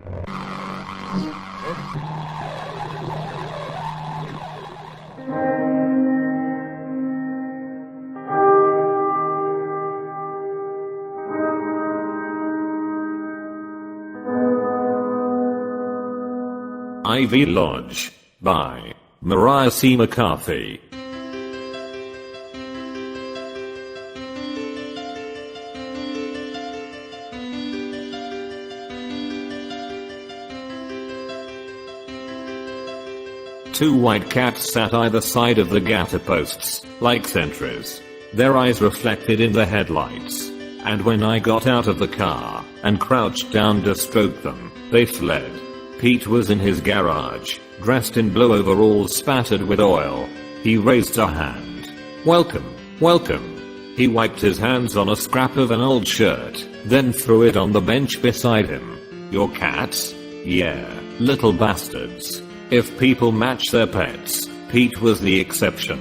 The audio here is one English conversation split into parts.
Ivy Lodge by McCarthy. Two white cats sat either side of the gutter posts, like sentries. Their eyes reflected in the headlights. And when I got out of the car and crouched down to stroke them, they fled. Pete was in his garage, dressed in blue overalls spattered with oil. He raised a hand. Welcome, welcome. He wiped his hands on a scrap of an old shirt, then threw it on the bench beside him. Your cats? Yeah, little bastards. If people match their pets, Pete was the exception.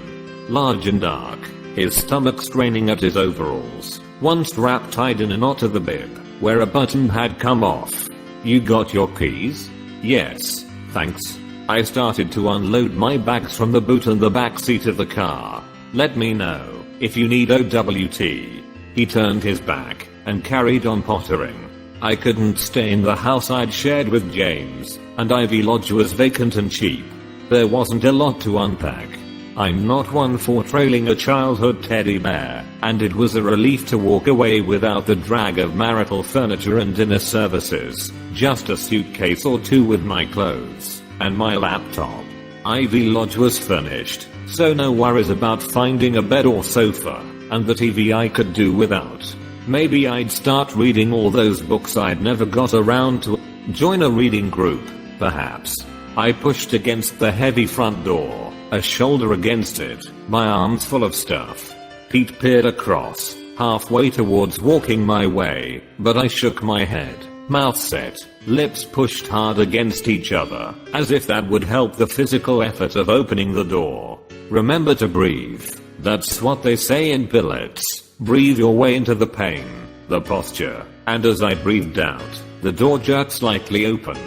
Large and dark, his stomach straining at his overalls, one strap tied in a knot to the bib, where a button had come off. You got your keys? Yes, thanks. I started to unload my bags from the boot and the back seat of the car. Let me know if you need OWT. He turned his back and carried on pottering. I couldn't stay in the house I'd shared with James, and Ivy Lodge was vacant and cheap. There wasn't a lot to unpack. I'm not one for trailing a childhood teddy bear, and it was a relief to walk away without the drag of marital furniture and dinner services, just a suitcase or two with my clothes and my laptop. Ivy Lodge was furnished, so no worries about finding a bed or sofa, and the TV I could do without. Maybe I'd start reading all those books I'd never got around to. Join a reading group, perhaps. I pushed against the heavy front door, a shoulder against it, my arms full of stuff. Pete peered across, halfway towards walking my way, but I shook my head, mouth set, lips pushed hard against each other, as if that would help the physical effort of opening the door. Remember to breathe. That's what they say in billets. Breathe your way into the pain, the posture, and as I breathed out, the door jerked slightly open.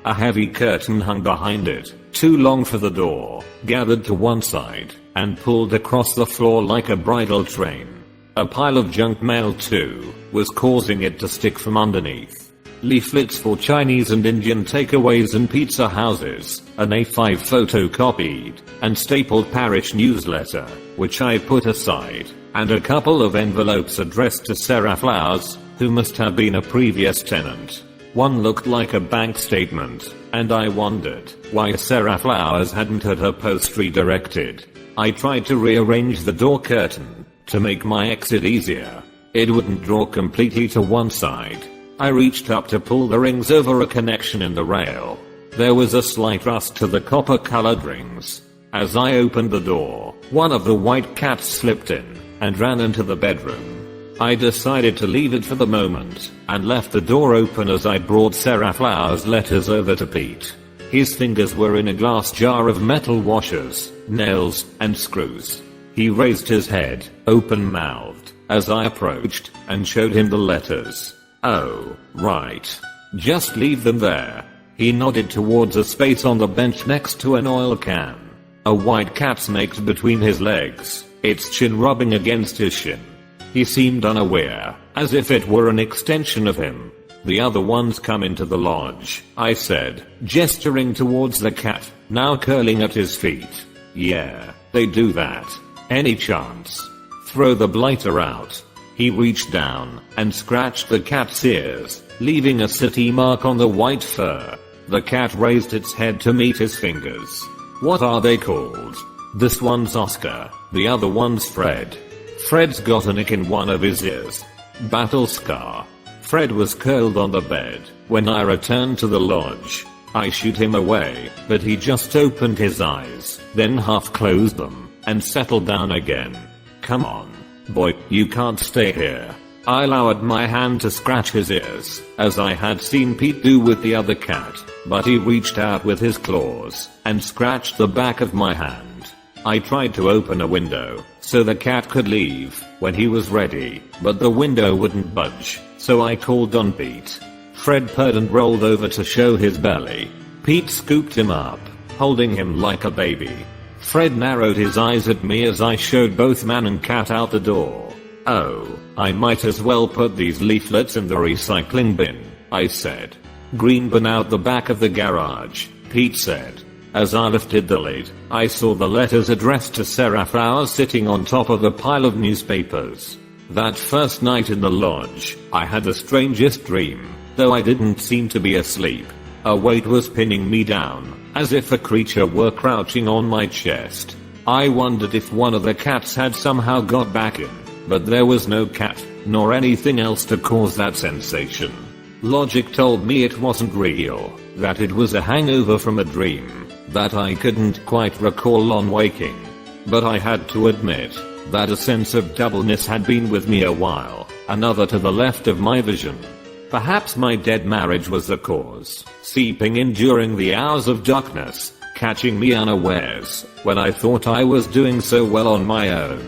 A heavy curtain hung behind it, too long for the door, gathered to one side, and pulled across the floor like a bridal train. A pile of junk mail too, was causing it to stick from underneath. Leaflets for Chinese and Indian takeaways and pizza houses, an A5 photocopied and stapled parish newsletter, which I put aside, and a couple of envelopes addressed to Sarah Flowers, who must have been a previous tenant. One looked like a bank statement, and I wondered why Sarah Flowers hadn't had her post redirected. I tried to rearrange the door curtain to make my exit easier. It wouldn't draw completely to one side. I reached up to pull the rings over a connection in the rail. There was a slight rust to the copper-colored rings. As I opened the door, one of the white cats slipped in and ran into the bedroom. I decided to leave it for the moment, and left the door open as I brought Sarah Flowers' letters over to Pete. His fingers were in a glass jar of metal washers, nails, and screws. He raised his head, open-mouthed, as I approached, and showed him the letters. Oh, right. Just leave them there. He nodded towards a space on the bench next to an oil can. A white cat snaked between his legs, its chin rubbing against his shin. He seemed unaware, as if it were an extension of him. The other ones come into the lodge, I said, gesturing towards the cat, now curling at his feet. Yeah, they do that. Any chance? Throw the blighter out. He reached down and scratched the cat's ears, leaving a sooty mark on the white fur. The cat raised its head to meet his fingers. What are they called? This one's Oscar, the other one's Fred. Fred's got a nick in one of his ears. Battle scar. Fred was curled on the bed when I returned to the lodge. I shooed him away, but he just opened his eyes, then half closed them, and settled down again. Come on, boy, you can't stay here. I lowered my hand to scratch his ears, as I had seen Pete do with the other cat, but he reached out with his claws and scratched the back of my hand. I tried to open a window so the cat could leave when he was ready, but the window wouldn't budge, so I called on Pete. Fred purred and rolled over to show his belly. Pete scooped him up, holding him like a baby. Fred narrowed his eyes at me as I showed both man and cat out the door. "Oh, I might as well put these leaflets in the recycling bin," I said. "Green bin out the back of the garage," Pete said. As I lifted the lid, I saw the letters addressed to Sarah Flowers sitting on top of a pile of newspapers. That first night in the lodge, I had the strangest dream, though I didn't seem to be asleep. A weight was pinning me down, as if a creature were crouching on my chest. I wondered if one of the cats had somehow got back in, but there was no cat, nor anything else to cause that sensation. Logic told me it wasn't real, that it was a hangover from a dream, that I couldn't quite recall on waking. But I had to admit, that a sense of doubleness had been with me a while, another to the left of my vision. Perhaps my dead marriage was the cause, seeping in during the hours of darkness, catching me unawares, when I thought I was doing so well on my own.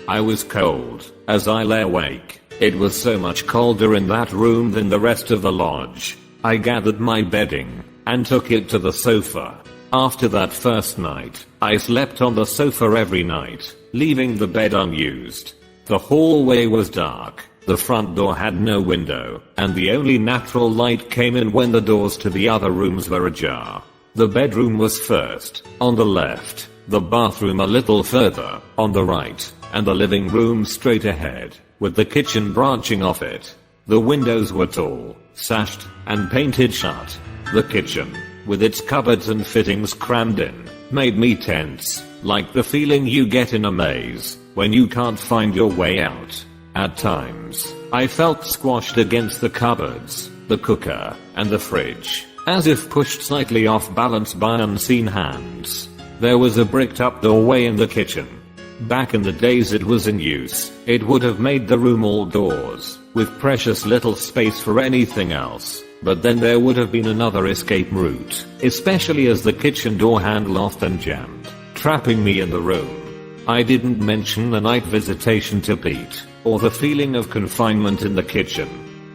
I was cold, as I lay awake. It was so much colder in that room than the rest of the lodge. I gathered my bedding, and took it to the sofa. After that first night, I slept on the sofa every night, leaving the bed unused. The hallway was dark, the front door had no window, and the only natural light came in when the doors to the other rooms were ajar. The bedroom was first, on the left, the bathroom a little further, on the right, and the living room straight ahead, with the kitchen branching off it. The windows were tall, sashed, and painted shut. The kitchen, with its cupboards and fittings crammed in, made me tense, like the feeling you get in a maze, when you can't find your way out. At times, I felt squashed against the cupboards, the cooker, and the fridge, as if pushed slightly off balance by unseen hands. There was a bricked-up doorway in the kitchen. Back in the days it was in use, it would have made the room all doors, with precious little space for anything else. But then there would have been another escape route, especially as the kitchen door handle often jammed, trapping me in the room. I didn't mention the night visitation to Pete, or the feeling of confinement in the kitchen.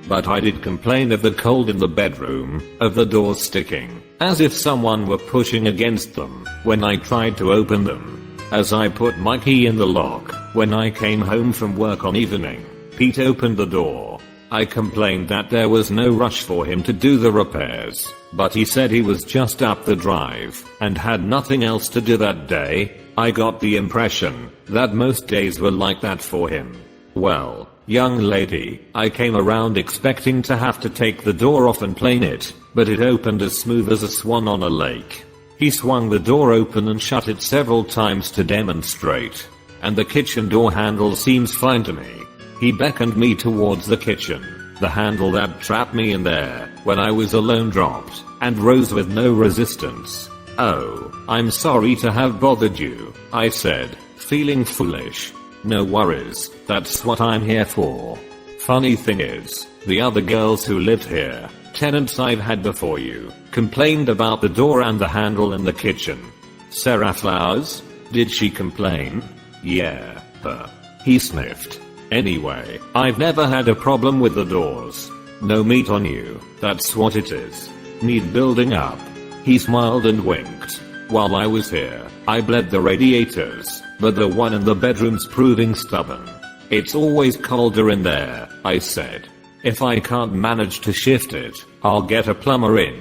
But I did complain of the cold in the bedroom, of the doors sticking, as if someone were pushing against them, when I tried to open them. As I put my key in the lock, when I came home from work on evening, Pete opened the door. I complained that there was no rush for him to do the repairs, but he said he was just up the drive, and had nothing else to do that day. I got the impression that most days were like that for him. "Well, young lady," I came around expecting to have to take the door off and plane it, but it opened as smooth as a swan on a lake. He swung the door open and shut it several times to demonstrate. And the kitchen door handle seems fine to me. He beckoned me towards the kitchen. The handle that trapped me in there when I was alone dropped, and rose with no resistance. "Oh, I'm sorry to have bothered you," I said, feeling foolish. "No worries, that's what I'm here for." Funny thing is, the other girls who lived here, tenants I've had before you, complained about the door and the handle in the kitchen. "Sarah Flowers? Did she complain?" "Yeah, her." He sniffed. "Anyway, I've never had a problem with the doors. No meat on you, that's what it is. Need building up." He smiled and winked. "While I was here, I bled the radiators, but the one in the bedroom's proving stubborn. It's always colder in there," I said. "If I can't manage to shift it, I'll get a plumber in."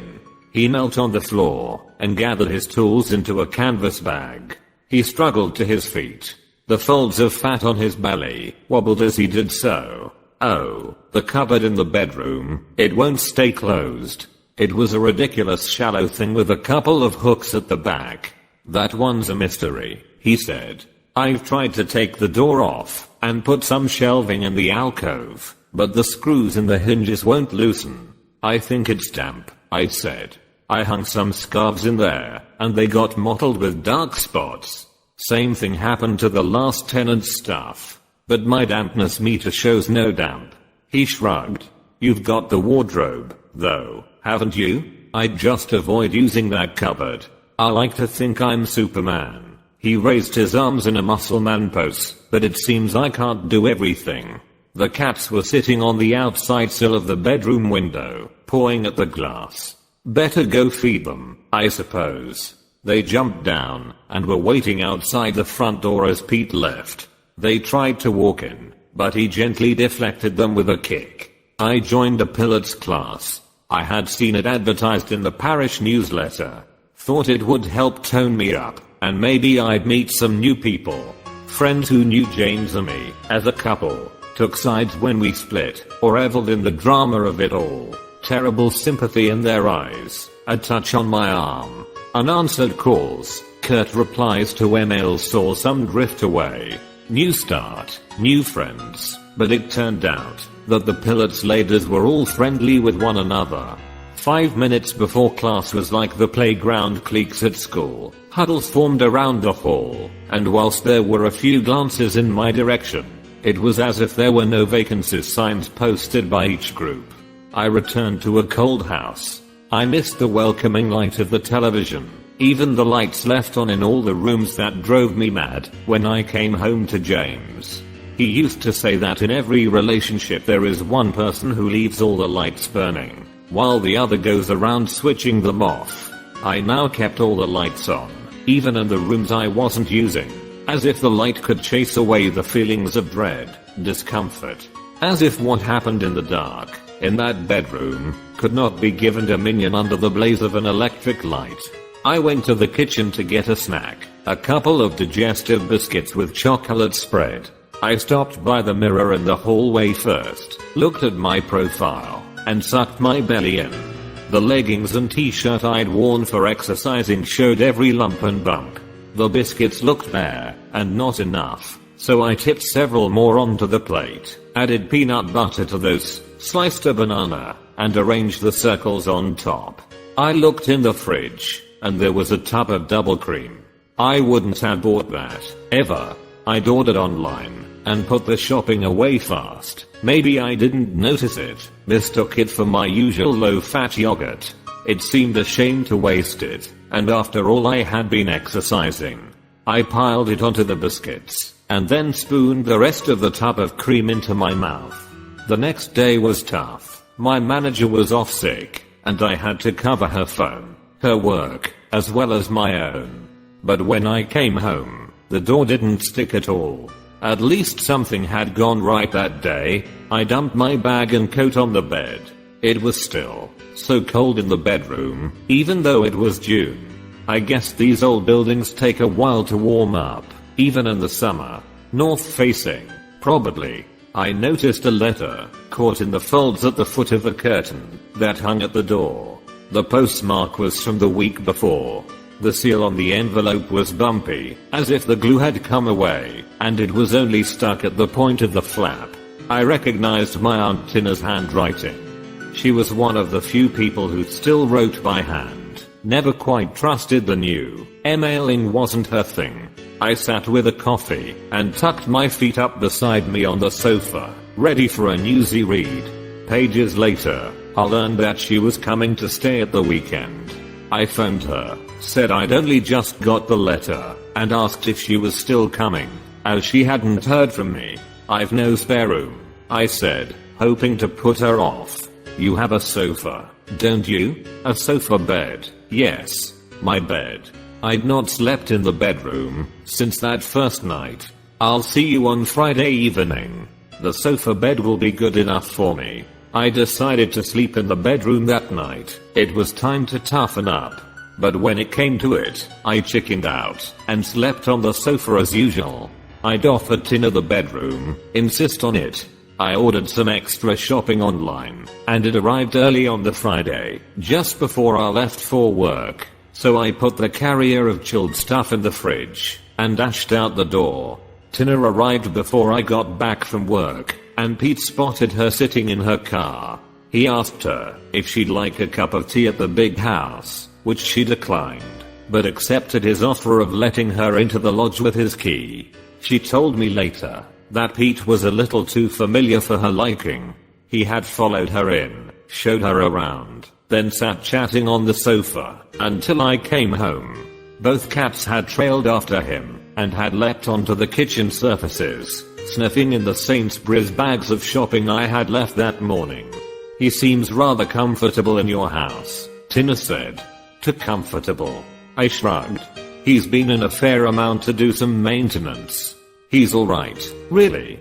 He knelt on the floor and gathered his tools into a canvas bag. He struggled to his feet. The folds of fat on his belly wobbled as he did so. "Oh, the cupboard in the bedroom, it won't stay closed. It was a ridiculous shallow thing with a couple of hooks at the back. That one's a mystery," he said. "I've tried to take the door off and put some shelving in the alcove, but the screws in the hinges won't loosen. I think it's damp," I said. "I hung some scarves in there, and they got mottled with dark spots. Same thing happened to the last tenant's stuff, but my dampness meter shows no damp." He shrugged. "You've got the wardrobe, though, haven't you? I'd just avoid using that cupboard. I like to think I'm Superman." He raised his arms in a muscle man pose, "but it seems I can't do everything. The cats were sitting on the outside sill of the bedroom window, pawing at the glass. Better go feed them, I suppose. They jumped down and were waiting outside the front door as Pete left. They tried to walk in, but he gently deflected them with a kick. I joined a Pilates class. I had seen it advertised in the parish newsletter. Thought it would help tone me up, and maybe I'd meet some new people. Friends who knew James and me as a couple, took sides when we split, or reveled in the drama of it all. Terrible sympathy in their eyes, a touch on my arm. Unanswered calls, curt replies to emails saw some drift away. New start, new friends, but it turned out that the Pilates ladies were all friendly with one another. 5 minutes before class was like the playground cliques at school. Huddles formed around the hall, and whilst there were a few glances in my direction, it was as if there were no vacancies signs posted by each group. I returned to a cold house. I missed the welcoming light of the television, even the lights left on in all the rooms that drove me mad when I came home to James. He used to say that in every relationship there is one person who leaves all the lights burning, while the other goes around switching them off. I now kept all the lights on, even in the rooms I wasn't using, as if the light could chase away the feelings of dread, discomfort. As if what happened in the dark, in that bedroom, could not be given dominion under the blaze of an electric light. I went to the kitchen to get a snack, a couple of digestive biscuits with chocolate spread. I stopped by the mirror in the hallway first, looked at my profile, and sucked my belly in. The leggings and t-shirt I'd worn for exercising showed every lump and bump. The biscuits looked bare, and not enough, so I tipped several more onto the plate, added peanut butter to those, sliced a banana, and arranged the circles on top. I looked in the fridge, and there was a tub of double cream. I wouldn't have bought that, ever. I'd ordered online, and put the shopping away fast. Maybe I didn't notice it, mistook it for my usual low-fat yogurt. It seemed a shame to waste it, and after all I had been exercising. I piled it onto the biscuits, and then spooned the rest of the tub of cream into my mouth. The next day was tough. My manager was off sick, and I had to cover her phone, her work, as well as my own. But when I came home, the door didn't stick at all. At least something had gone right that day. I dumped my bag and coat on the bed. It was still so cold in the bedroom, even though it was June. I guess these old buildings take a while to warm up, even in the summer. North facing, probably. I noticed a letter, caught in the folds at the foot of a curtain, that hung at the door. The postmark was from the week before. The seal on the envelope was bumpy, as if the glue had come away, and it was only stuck at the point of the flap. I recognized my Aunt Tina's handwriting. She was one of the few people who still wrote by hand. Never quite trusted the new. Emailing wasn't her thing. I sat with a coffee, and tucked my feet up beside me on the sofa, ready for a newsy read. Pages later, I learned that she was coming to stay at the weekend. I phoned her, said I'd only just got the letter, and asked if she was still coming, as she hadn't heard from me. I've no spare room, I said, hoping to put her off. You have a sofa, don't you? A sofa bed? Yes, my bed. I'd not slept in the bedroom since that first night. I'll see you on Friday evening. The sofa bed will be good enough for me. I decided to sleep in the bedroom that night. It was time to toughen up. But when it came to it, I chickened out and slept on the sofa as usual. I'd offered Tina the bedroom, insist on it. I ordered some extra shopping online, and it arrived early on the Friday, just before I left for work. So I put the carrier of chilled stuff in the fridge, and dashed out the door. Tina arrived before I got back from work, and Pete spotted her sitting in her car. He asked her if she'd like a cup of tea at the big house, which she declined, but accepted his offer of letting her into the lodge with his key. She told me later that Pete was a little too familiar for her liking. He had followed her in, showed her around, then sat chatting on the sofa until I came home. Both cats had trailed after him and had leapt onto the kitchen surfaces, sniffing in the Sainsbury's bags of shopping I had left that morning. He seems rather comfortable in your house, Tina said. Too comfortable. I shrugged. He's been in a fair amount to do some maintenance. He's alright. Really?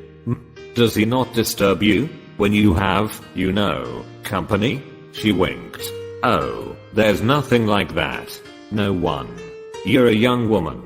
Does he not disturb you when you have, company? She winked. Oh, there's nothing like that. No one. You're a young woman.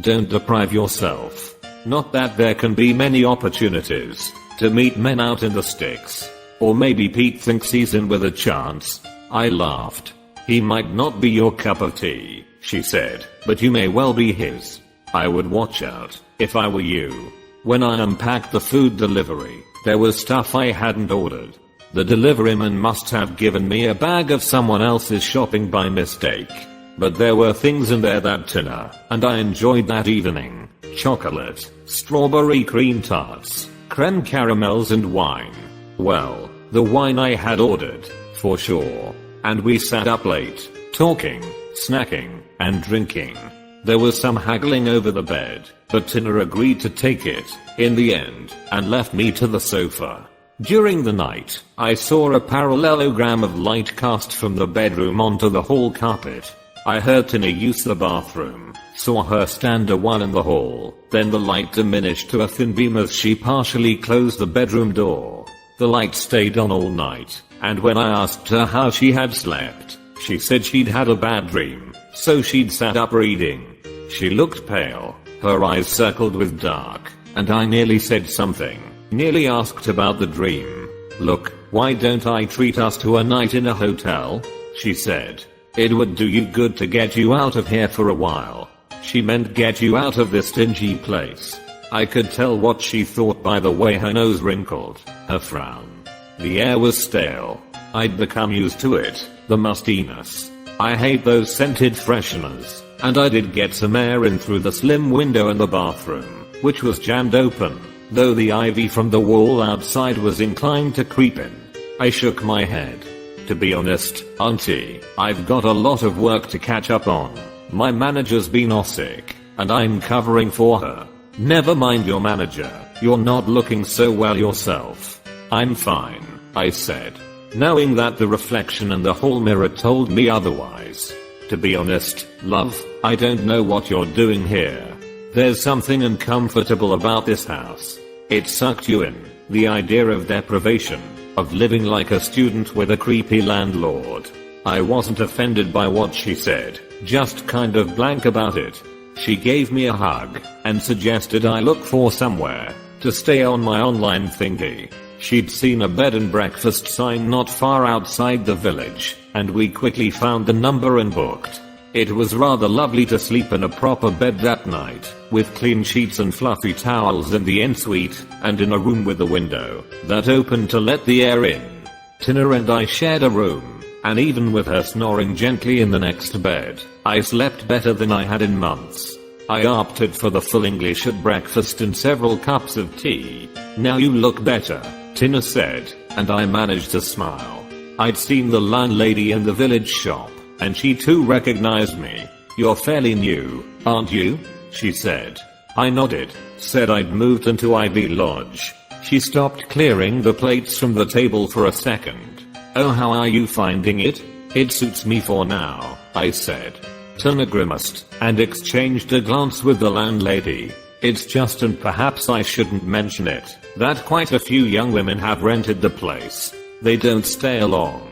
Don't deprive yourself. Not that there can be many opportunities to meet men out in the sticks. Or maybe Pete thinks he's in with a chance. I laughed. He might not be your cup of tea, she said, but you may well be his. I would watch out, if I were you. When I unpacked the food delivery, there was stuff I hadn't ordered. The deliveryman must have given me a bag of someone else's shopping by mistake. But there were things in there that Tina and I enjoyed that evening. Chocolate, strawberry cream tarts, creme caramels and wine. Well, the wine I had ordered, for sure. And we sat up late, talking, snacking, and drinking. There was some haggling over the bed, but Tina agreed to take it, in the end, and left me to the sofa. During the night, I saw a parallelogram of light cast from the bedroom onto the hall carpet. I heard Tina use the bathroom, saw her stand a while in the hall, then the light diminished to a thin beam as she partially closed the bedroom door. The light stayed on all night, and when I asked her how she had slept, she said she'd had a bad dream, so she'd sat up reading. She looked pale, her eyes circled with dark, and I nearly said something, nearly asked about the dream. Look, why don't I treat us to a night in a hotel? She said. It would do you good to get you out of here for a while. She meant get you out of this dingy place. I could tell what she thought by the way her nose wrinkled, her frown. The air was stale. I'd become used to it, the mustiness. I hate those scented fresheners, and I did get some air in through the slim window in the bathroom, which was jammed open, though the ivy from the wall outside was inclined to creep in. I shook my head. To be honest, auntie, I've got a lot of work to catch up on. My manager's been off sick, and I'm covering for her. Never mind your manager, you're not looking so well yourself. I'm fine, I said, knowing that the reflection in the hall mirror told me otherwise. To be honest, love, I don't know what you're doing here. There's something uncomfortable about this house. It sucked you in, the idea of deprivation, of living like a student with a creepy landlord. I wasn't offended by what she said, just kind of blank about it. She gave me a hug, and suggested I look for somewhere to stay on my online thingy. She'd seen a bed and breakfast sign not far outside the village, and we quickly found the number and booked. It was rather lovely to sleep in a proper bed that night, with clean sheets and fluffy towels in the ensuite, and in a room with a window that opened to let the air in. Tina and I shared a room, and even with her snoring gently in the next bed, I slept better than I had in months. I opted for the full English at breakfast and several cups of tea. Now you look better, Tina said, and I managed to smile. I'd seen the landlady in the village shop, and she too recognized me. You're fairly new, aren't you? She said. I nodded, said I'd moved into Ivy Lodge. She stopped clearing the plates from the table for a second. Oh, how are you finding it? It suits me for now, I said. Tina grimaced, and exchanged a glance with the landlady. It's just, and perhaps I shouldn't mention it, that quite a few young women have rented the place. They don't stay long.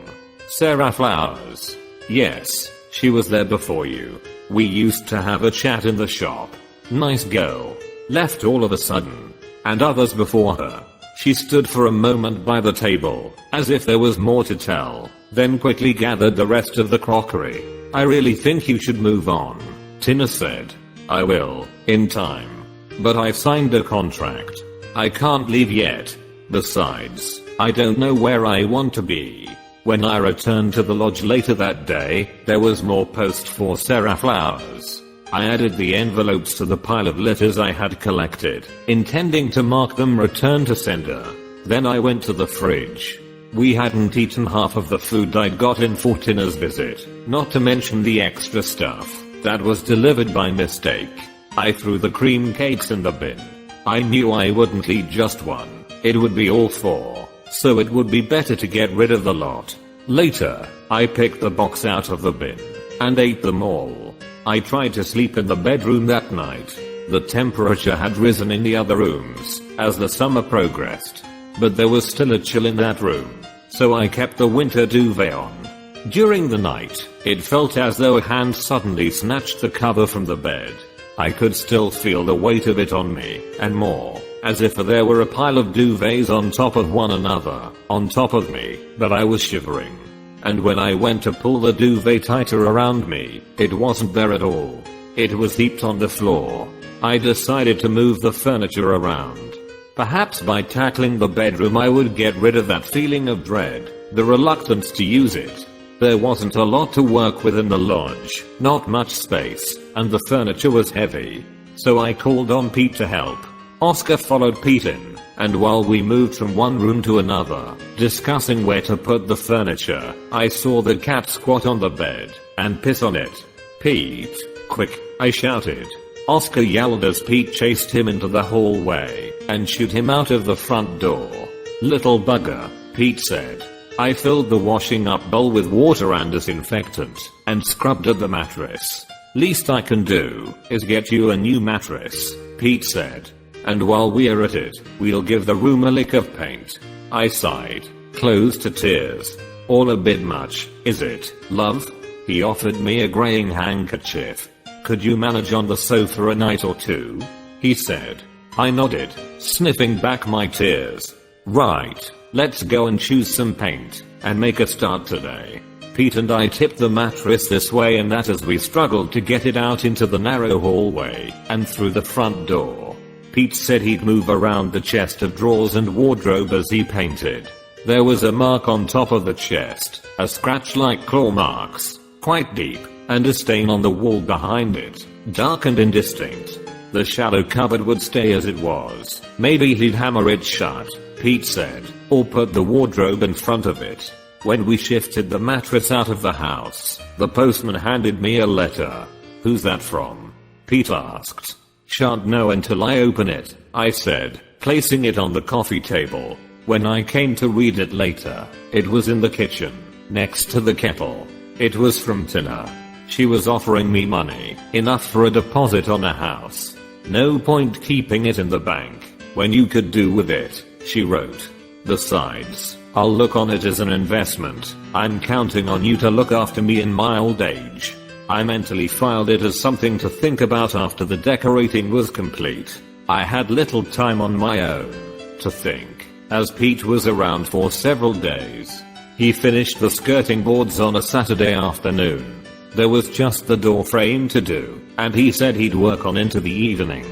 Sarah Flowers. Yes, she was there before you. We used to have a chat in the shop. Nice girl. Left all of a sudden. And others before her. She stood for a moment by the table, as if there was more to tell, then quickly gathered the rest of the crockery. I really think you should move on, Tina said. I will, in time. But I've signed a contract. I can't leave yet. Besides, I don't know where I want to be. When I returned to the lodge later that day, there was more post for Sarah Flowers. I added the envelopes to the pile of letters I had collected, intending to mark them return to sender. Then I went to the fridge. We hadn't eaten half of the food I'd got in for Tina's visit, not to mention the extra stuff that was delivered by mistake. I threw the cream cakes in the bin. I knew I wouldn't eat just one. It would be all four. So it would be better to get rid of the lot. Later, I picked the box out of the bin and ate them all. I tried to sleep in the bedroom that night. The temperature had risen in the other rooms as the summer progressed, but there was still a chill in that room, so I kept the winter duvet on. During the night, it felt as though a hand suddenly snatched the cover from the bed. I could still feel the weight of it on me, and more, as if there were a pile of duvets on top of one another, on top of me, but I was shivering. And when I went to pull the duvet tighter around me, it wasn't there at all. It was heaped on the floor. I decided to move the furniture around. Perhaps by tackling the bedroom I would get rid of that feeling of dread, the reluctance to use it. There wasn't a lot to work with in the lodge, not much space, and the furniture was heavy. So I called on Pete to help. Oscar followed Pete in, and while we moved from one room to another, discussing where to put the furniture, I saw the cat squat on the bed and piss on it. "Pete, quick," I shouted. Oscar yelled as Pete chased him into the hallway and shooed him out of the front door. "Little bugger," Pete said. I filled the washing up bowl with water and disinfectant and scrubbed at the mattress. "Least I can do is get you a new mattress," Pete said. "And while we're at it, we'll give the room a lick of paint." I sighed, close to tears. "All a bit much, is it, love?" He offered me a graying handkerchief. "Could you manage on the sofa a night or two?" he said. I nodded, sniffing back my tears. "Right, let's go and choose some paint and make a start today." Pete and I tipped the mattress this way and that as we struggled to get it out into the narrow hallway and through the front door. Pete said he'd move around the chest of drawers and wardrobe as he painted. There was a mark on top of the chest, a scratch like claw marks, quite deep, and a stain on the wall behind it, dark and indistinct. The shadow cupboard would stay as it was. Maybe he'd hammer it shut, Pete said, or put the wardrobe in front of it. When we shifted the mattress out of the house, the postman handed me a letter. "Who's that from?" Pete asked. "Shan't know until I open it," I said, placing it on the coffee table. When I came to read it later, it was in the kitchen, next to the kettle. It was from Tina. She was offering me money, enough for a deposit on a house. "No point keeping it in the bank, when you could do with it," she wrote. "Besides, I'll look on it as an investment. I'm counting on you to look after me in my old age." I mentally filed it as something to think about after the decorating was complete. I had little time on my own to think, as Pete was around for several days. He finished the skirting boards on a Saturday afternoon. There was just the door frame to do, and he said he'd work on into the evening.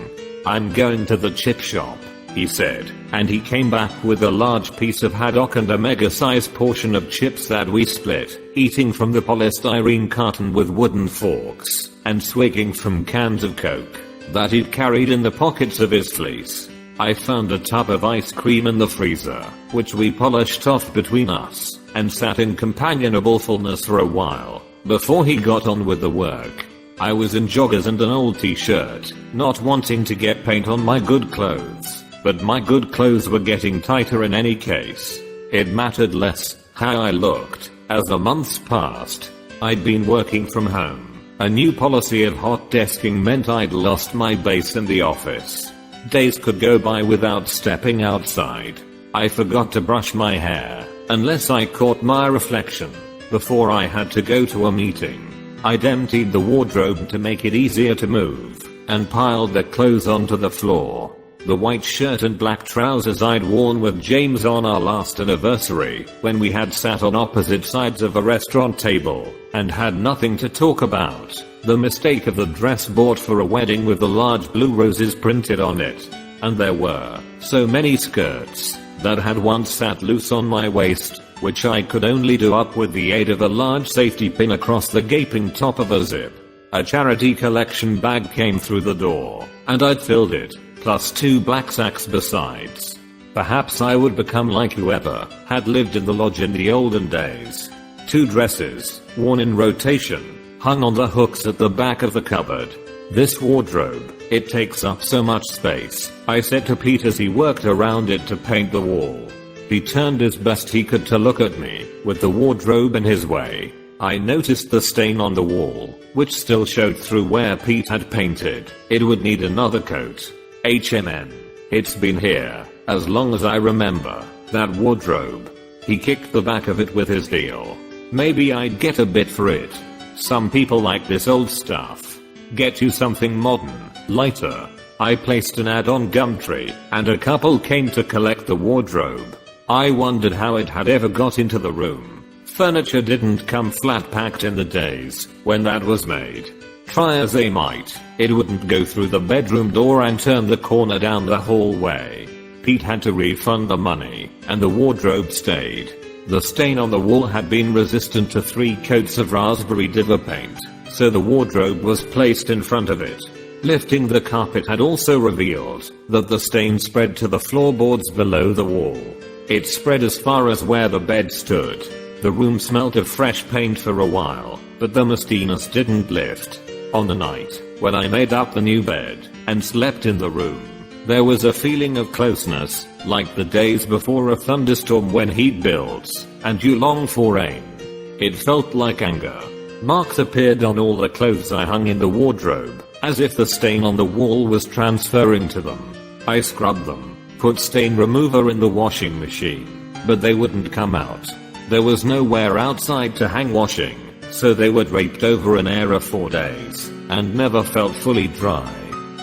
"I'm going to the chip shop," he said, and he came back with a large piece of haddock and a mega-sized portion of chips that we split, eating from the polystyrene carton with wooden forks, and swigging from cans of Coke that he'd carried in the pockets of his fleece. I found a tub of ice cream in the freezer, which we polished off between us, and sat in companionable fullness for a while, before he got on with the work. I was in joggers and an old t-shirt, not wanting to get paint on my good clothes. But my good clothes were getting tighter in any case. It mattered less how I looked as the months passed. I'd been working from home. A new policy of hot desking meant I'd lost my base in the office. Days could go by without stepping outside. I forgot to brush my hair, unless I caught my reflection, before I had to go to a meeting. I'd emptied the wardrobe to make it easier to move, and piled the clothes onto the floor. The white shirt and black trousers I'd worn with James on our last anniversary, when we had sat on opposite sides of a restaurant table, and had nothing to talk about. The mistake of the dress bought for a wedding with the large blue roses printed on it. And there were so many skirts that had once sat loose on my waist, which I could only do up with the aid of a large safety pin across the gaping top of a zip. A charity collection bag came through the door, and I'd filled it, plus 2 black sacks besides. Perhaps I would become like whoever had lived in the lodge in the olden days. 2 dresses, worn in rotation, hung on the hooks at the back of the cupboard. This wardrobe It takes up so much space, I said to Pete as he worked around it to paint the wall. He turned as best he could to look at me, with the wardrobe in his way. I noticed the stain on the wall, which still showed through where Pete had painted. It would need another coat. HMN. It's been here, as long as I remember. That wardrobe. He kicked the back of it with his heel. Maybe I'd get a bit for it. Some people like this old stuff. Get you something modern, lighter. I placed an ad on Gumtree, and a couple came to collect the wardrobe. I wondered how it had ever got into the room. Furniture didn't come flat packed in the days when that was made. Try as they might, it wouldn't go through the bedroom door and turn the corner down the hallway. Pete had to refund the money, and the wardrobe stayed. The stain on the wall had been resistant to 3 coats of raspberry diver paint, so the wardrobe was placed in front of it. Lifting the carpet had also revealed that the stain spread to the floorboards below the wall. It spread as far as where the bed stood. The room smelt of fresh paint for a while, but the mustiness didn't lift. On the night when I made up the new bed and slept in the room, there was a feeling of closeness, like the days before a thunderstorm when heat builds and you long for rain. It felt like anger. Marks appeared on all the clothes I hung in the wardrobe, as if the stain on the wall was transferring to them. I scrubbed them, put stain remover in the washing machine, but they wouldn't come out. There was nowhere outside to hang washing, so they were draped over an air of 4 days, and never felt fully dry.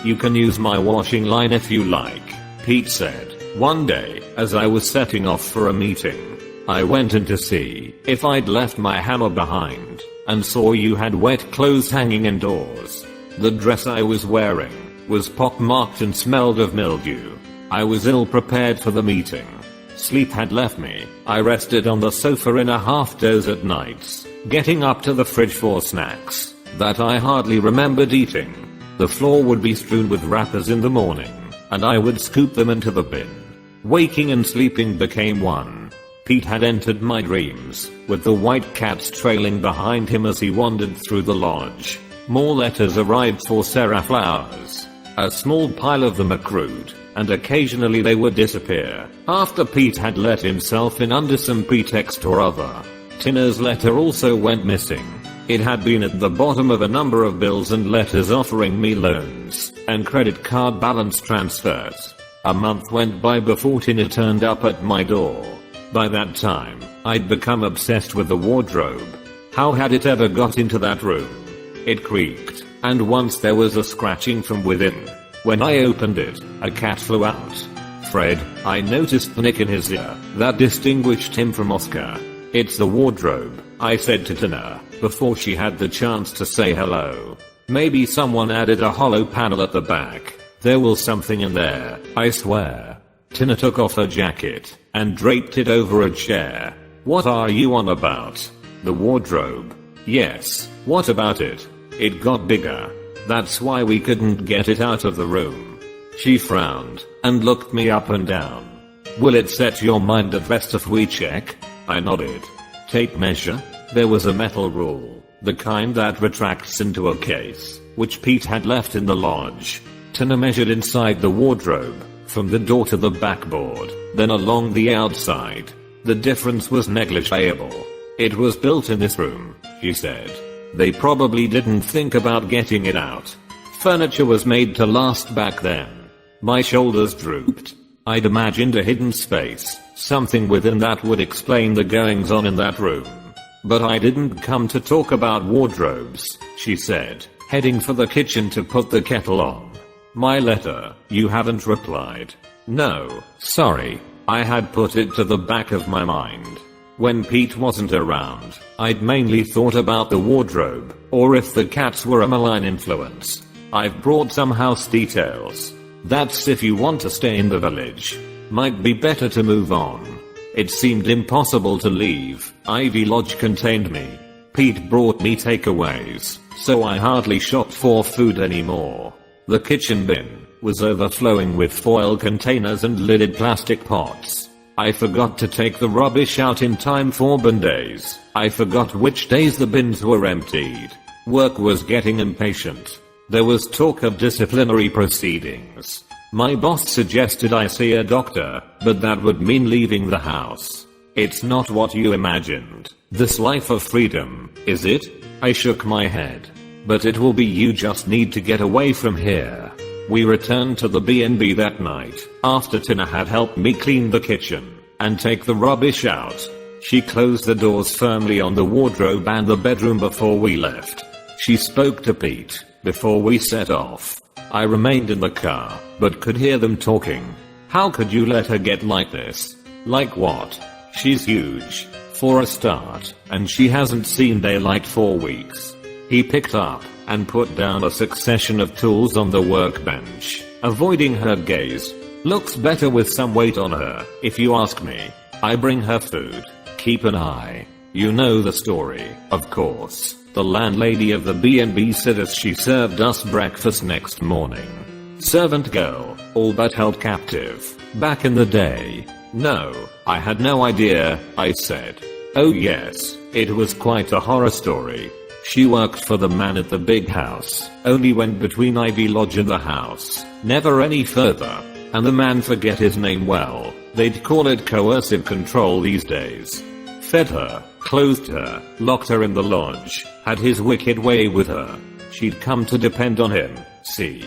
You can use my washing line if you like, Pete said. One day, as I was setting off for a meeting, I went in to see if I'd left my hammer behind, and saw you had wet clothes hanging indoors. The dress I was wearing was pockmarked and smelled of mildew. I was ill prepared for the meeting. Sleep had left me. I rested on the sofa in a half doze at nights, getting up to the fridge for snacks that I hardly remembered eating. The floor would be strewn with wrappers in the morning, and I would scoop them into the bin. Waking and sleeping became one. Pete had entered my dreams, with the white cats trailing behind him as he wandered through the lodge. More letters arrived for Sarah Flowers. A small pile of them accrued, and occasionally they would disappear, after Pete had let himself in under some pretext or other. Tina's letter also went missing. It had been at the bottom of a number of bills and letters offering me loans and credit card balance transfers. A month went by before Tina turned up at my door. By that time, I'd become obsessed with the wardrobe. How had it ever got into that room? It creaked, and once there was a scratching from within. When I opened it, a cat flew out. Fred, I noticed the nick in his ear that distinguished him from Oscar. It's the wardrobe, I said to Tina, before she had the chance to say hello. Maybe someone added a hollow panel at the back. There was something in there, I swear. Tina took off her jacket and draped it over a chair. What are you on about? The wardrobe. Yes, what about it? It got bigger. That's why we couldn't get it out of the room. She frowned and looked me up and down. Will it set your mind at rest if we check? I nodded. Tape measure? There was a metal rule, the kind that retracts into a case, which Pete had left in the lodge. Tina measured inside the wardrobe, from the door to the backboard, then along the outside. The difference was negligible. It was built in this room, she said. They probably didn't think about getting it out. Furniture was made to last back then. My shoulders drooped. I'd imagined a hidden space, something within that would explain the goings on in that room. But I didn't come to talk about wardrobes, she said, heading for the kitchen to put the kettle on. My letter, you haven't replied. No, sorry, I had put it to the back of my mind. When Pete wasn't around, I'd mainly thought about the wardrobe, or if the cats were a malign influence. I've brought some house details. That's if you want to stay in the village. Might be better to move on. It seemed impossible to leave. Ivy Lodge contained me. Pete brought me takeaways, so I hardly shopped for food anymore. The kitchen bin was overflowing with foil containers and lidded plastic pots. I forgot to take the rubbish out in time for bin days. I forgot which days the bins were emptied. Work was getting impatient. There was talk of disciplinary proceedings. My boss suggested I see a doctor, but that would mean leaving the house. It's not what you imagined. This life of freedom, is it? I shook my head. But it will be. You just need to get away from here. We returned to the B&B that night, after Tina had helped me clean the kitchen and take the rubbish out. She closed the doors firmly on the wardrobe and the bedroom before we left. She spoke to Pete before we set off. I remained in the car, but could hear them talking. How could you let her get like this? Like what? She's huge, for a start, and she hasn't seen daylight for weeks. He picked up and put down a succession of tools on the workbench, avoiding her gaze. Looks better with some weight on her, if you ask me. I bring her food. Keep an eye. You know the story, of course. The landlady of the B&B said as she served us breakfast next morning. Servant girl, all but held captive. Back in the day. No, I had no idea, I said. Oh yes, it was quite a horror story. She worked for the man at the big house, only went between Ivy Lodge and the house, never any further. And the man, forget his name, well, they'd call it coercive control these days. Fed her, clothed her, locked her in the lodge, had his wicked way with her. She'd come to depend on him, see.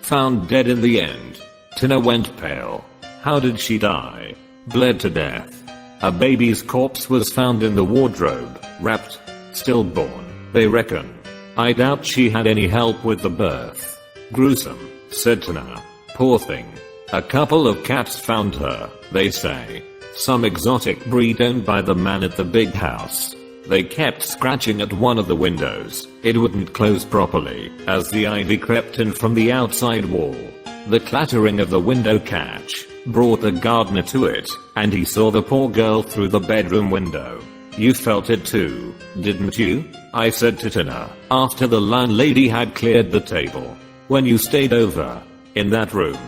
Found dead in the end. Tina went pale. How did she die? Bled to death. A baby's corpse was found in the wardrobe, wrapped, stillborn. They reckon. I doubt she had any help with the birth. Gruesome, said Tina. Poor thing. A couple of cats found her, they say. Some exotic breed owned by the man at the big house. They kept scratching at one of the windows. It wouldn't close properly, as the ivy crept in from the outside wall. The clattering of the window catch brought the gardener to it, and he saw the poor girl through the bedroom window. You felt it too, didn't you? I said to Tina, after the landlady had cleared the table. When you stayed over, in that room.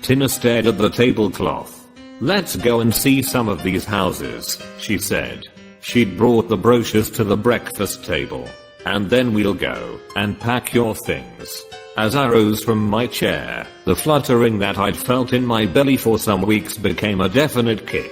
Tina stared at the tablecloth. Let's go and see some of these houses, she said. She'd brought the brochures to the breakfast table. And then we'll go and pack your things. As I rose from my chair, the fluttering that I'd felt in my belly for some weeks became a definite kick.